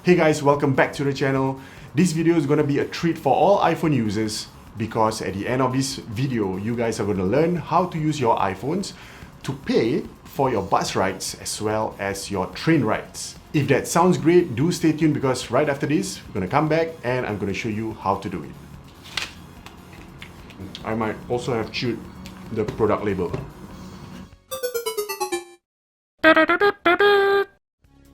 Hey guys, welcome back to the channel. This video is going to be a treat for all iPhone users because at the end of this video, you guys are going to learn how to use your iPhones to pay for your bus rides as well as your train rides. If that sounds great, do stay tuned because right after this, we're going to come back and I'm going to show you how to do it. I might also have chewed the product label.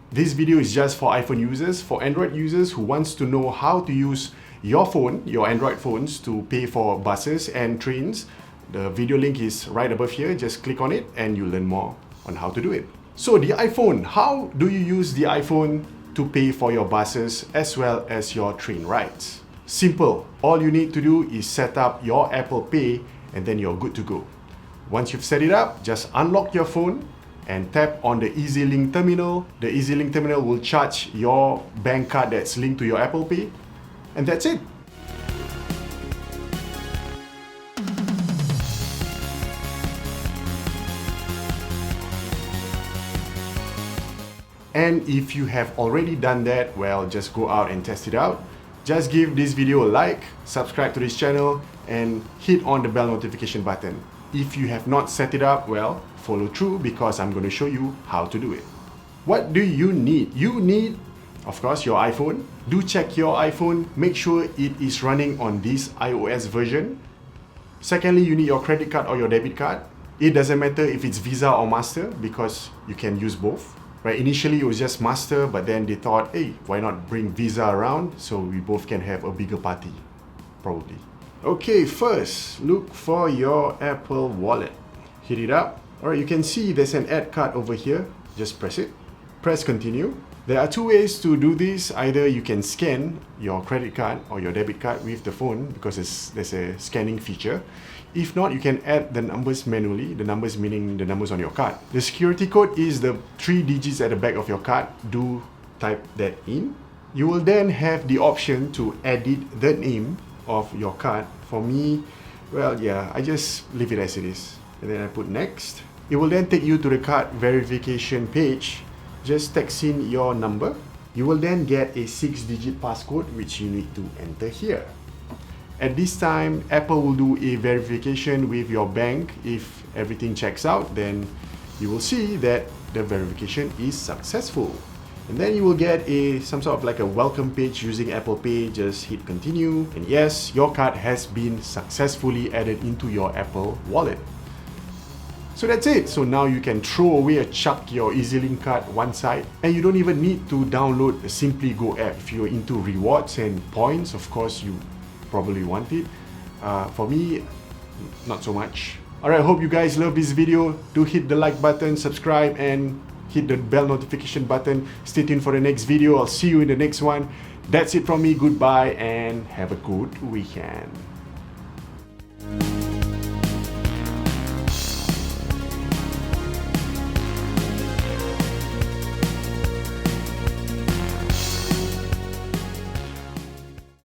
This video is just for iPhone users. For Android users who wants to know how to use your phone, your Android phones, to pay for buses and trains, the video link is right above here. Just click on it and you'll learn more on how to do it. So the iPhone, how do you use the iPhone to pay for your buses as well as your train rides? Simple. All you need to do is set up your Apple Pay and then you're good to go. Once you've set it up, just unlock your phone and tap on the E-zlink terminal. The E-zlink terminal will charge your bank card that's linked to your Apple Pay, and that's it. And if you have already done that, well, just go out and test it out. Just give this video a like, subscribe to this channel, and hit on the bell notification button. If you have not set it up, well, follow through because I'm going to show you how to do it. What do you need? You need, of course, your iPhone. Do check your iPhone. Make sure it is running on this iOS version. Secondly, you need your credit card or your debit card. It doesn't matter if it's Visa or Master because you can use both. Right? Initially, it was just Master, but then they thought, hey, why not bring Visa around so we both can have a bigger party, probably. Okay, first, look for your Apple Wallet. Hit it up. Alright, you can see there's an add card over here. Just press it. Press continue. There are two ways to do this. Either you can scan your credit card or your debit card with the phone because there's a scanning feature. If not, you can add the numbers manually. The numbers meaning the numbers on your card. The security code is the 3 digits at the back of your card. Do type that in. You will then have the option to edit the name of your card. For me, well, yeah, I just leave it as it is. And then I put next. It will then take you to the card verification page. Just text in your number. You will then get a 6-digit passcode which you need to enter here. At this time, Apple will do a verification with your bank. If everything checks out, then you will see that the verification is successful. And then you will get some sort of like a welcome page using Apple Pay. Just hit continue. And yes, your card has been successfully added into your Apple Wallet. So that's it. So now you can throw away or chuck your E-zlink card one side. And you don't even need to download the Simply Go app. If you're into rewards and points, of course, you probably want it. For me, not so much. Alright, I hope you guys love this video. Do hit the like button, subscribe, and hit the bell notification button. Stay tuned for the next video. I'll see you in the next one. That's it from me. Goodbye and have a good weekend.